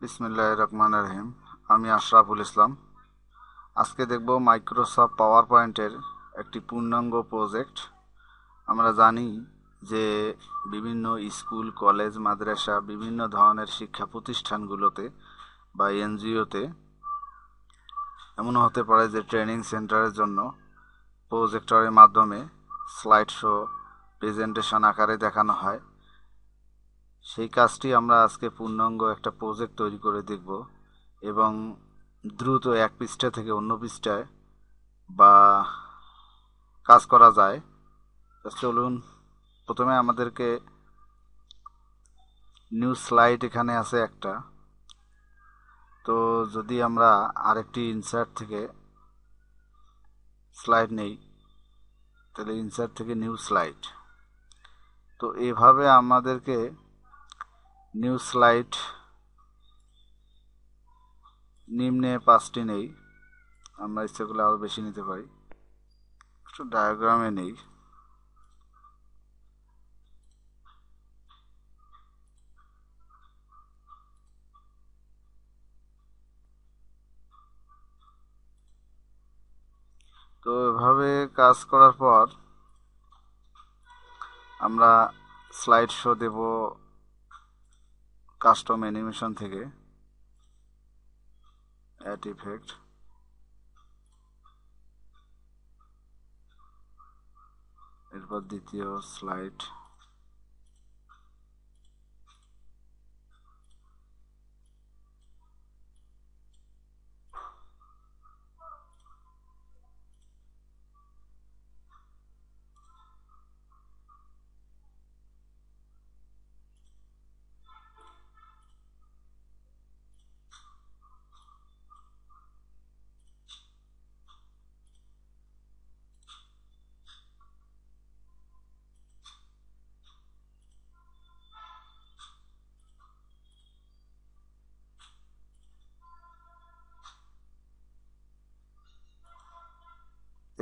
বিসমিল্লাহির রহমানির রহিম। আমি আশরাফুল ইসলাম। আজকে দেখব মাইক্রোসফট পাওয়ার পয়েন্টের একটি পূর্ণাঙ্গ প্রজেক্ট। আমরা জানি যে বিভিন্ন স্কুল, কলেজ, মাদ্রাসা, বিভিন্ন ধরনের শিক্ষা প্রতিষ্ঠানগুলোতে বা এনজিওতে এমনও হতে পারে যে ট্রেনিং সেন্টারের জন্য প্রজেক্টরের মাধ্যমে স্লাইড শো, প্রেজেন্টেশন আকারে দেখানো হয়। সেই কাজটি আমরা আজকে পূর্ণাঙ্গ একটা প্রজেক্ট তৈরি করে দেখব এবং দ্রুত এক পৃষ্ঠা থেকে অন্য পৃষ্ঠায় বা কাজ করা যায়। চলুন, প্রথমে আমাদেরকে নিউ স্লাইড এখানে আছে একটা। তো যদি আমরা আরেকটি ইনসার্ট থেকে স্লাইড নেই, তাহলে ইনসার্ট থেকে নিউ স্লাইড। তো এভাবে আমাদেরকে নিউ স্লাইড নিম্নে 5টি নেই, আমরা ইচ্ছে করলে আরও বেশি নিতে পারি। একটু ডায়াগ্রামে নেই। তো এভাবে কাজ করার পর আমরা স্লাইড শো দেব কাস্টম অ্যানিমেশন থেকে, অ্যাড ইফেক্ট। এরপর দ্বিতীয় স্লাইড,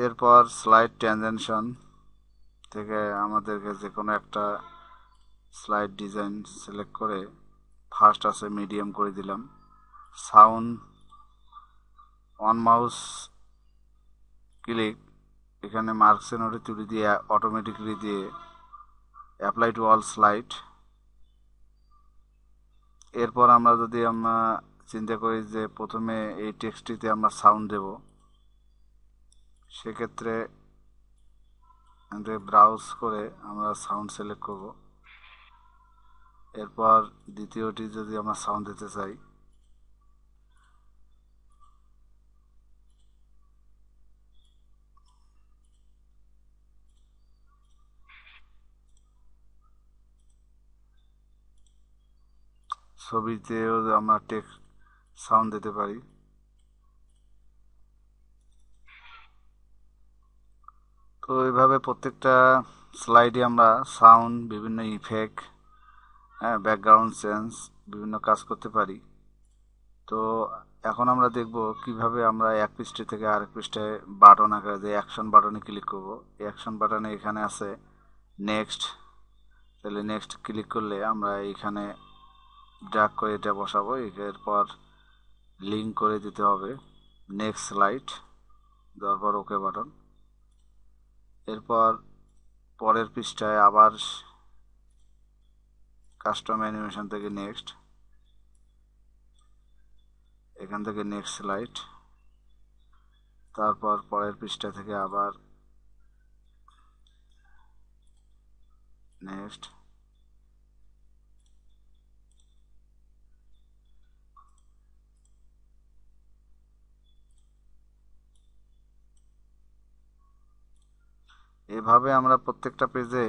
এরপর স্লাইড ট্রানজিশন থেকে আমাদেরকে যে কোনো একটা স্লাইড ডিজাইন সিলেক্ট করে ফার্স্ট আছে মিডিয়াম করে দিলাম। সাউন্ড অন মাউস ক্লিক, এখানে মার্কস নোটে তুলে দিয়ে অটোমেটিকলি দিয়ে অ্যাপ্লাই টু অল স্লাইড। এরপর আমরা যদি চিন্তা করি যে প্রথমে এই টেক্সটটিতে আমরা সাউন্ড দেব, সেক্ষেত্রে ব্রাউজ করে আমরা সাউন্ড সিলেক্ট করব। এরপর দ্বিতীয়টি যদি আমরা সাউন্ড দিতে চাই, ছবিতেও আমরা টেক্সট সাউন্ড দিতে পারি। তো এইভাবে প্রত্যেকটা স্লাইডে আমরা সাউন্ড, বিভিন্ন ইফেক্ট, ব্যাকগ্রাউন্ড চেঞ্জ, বিভিন্ন কাজ করতে পারি। তো এখন আমরা দেখব কিভাবে আমরা এক পৃষ্ঠা থেকে আরেক পৃষ্ঠায় বাটন আকারে, যে অ্যাকশন বাটনে ক্লিক করব। এই অ্যাকশন বাটনে এখানে আছে নেক্সট, তাহলে নেক্সট ক্লিক করলে আমরা এখানে ড্র্যাগ করে এটা বসাবো। এরপর লিঙ্ক করে দিতে হবে নেক্সট স্লাইড, দেওয়ার পর ওকে বাটন। এরপর পরের পৃষ্ঠায় আবার কাস্টম অ্যানিমেশন থেকে নেক্সট, এখান থেকে নেক্সট স্লাইড, তারপর পরের পৃষ্ঠা থেকে আবার নেক্সট। এভাবে আমরা প্রত্যেকটা পেজে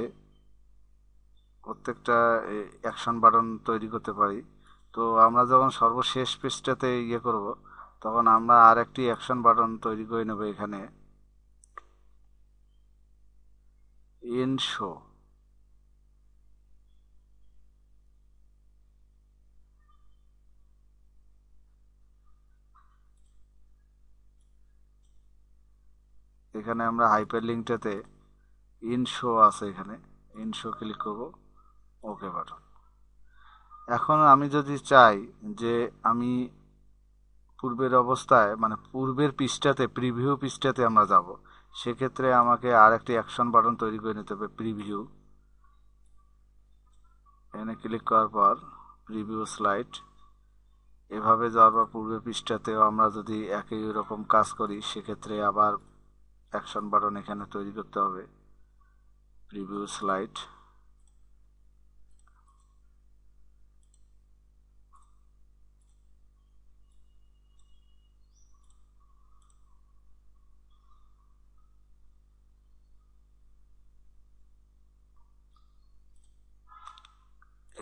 প্রত্যেকটা অ্যাকশন বাটন তৈরি করতে পারি। তো আমরা যখন সর্বশেষ পেজটাতে করব, তখন আমরা আর একটি অ্যাকশন বাটন তৈরি করে নেব। এখানে ইন শো, এখানে আমরা হাইপার লিঙ্কটাতে ইন শো আছে, এখানে ইন শো ক্লিক করব, ওকে বাটন। এখন আমি যদি চাই যে আমি পূর্বের অবস্থায় মানে পূর্বের পৃষ্ঠাতে প্রিভিউ পৃষ্ঠাতে আমরা যাব, সেক্ষেত্রে আমাকে আর একটি অ্যাকশন বাটন তৈরি করে নিতে হবে, প্রিভিউ। এখানে ক্লিক করার পর প্রিভিউ স্লাইড, এভাবে যাওয়ার পর পূর্বের পৃষ্ঠাতেও আমরা যদি একই রকম কাজ করি, সেক্ষেত্রে আবার অ্যাকশন বাটন এখানে তৈরি করতে হবে, প্রিভিউ স্লাইড।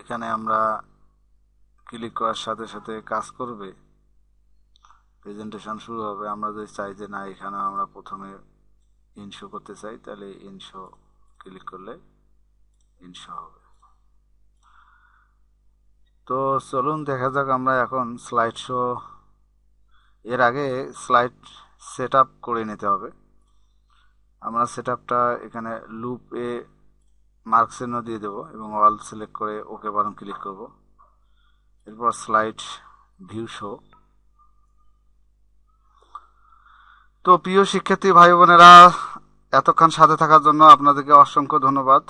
এখানে আমরা ক্লিক করার সাথে সাথে কাজ করবে, প্রেজেন্টেশন শুরু হবে। আমরা যদি চাই যে না, এখানে আমরা প্রথমে ইনশো করতে চাই, তাহলে ইনশো ক্লিক করলে ইনশো হবে। তো চলুন দেখা যাক আমরা এখন স্লাইড শো। এর আগে স্লাইড সেট আপ করে নিতে হবে। আমরা সেট আপটা এখানে লুপে মার্ক চিহ্ন দিয়ে দেবো এবং অল সিলেক্ট করে ওকে বাটন ক্লিক করব। এরপর স্লাইড ভিউ শো। তো প্রিয় শিক্ষার্থী ভাই বোনেরা, এতক্ষণ সাথে থাকার জন্য আপনাদেরকে অসংখ্য ধন্যবাদ।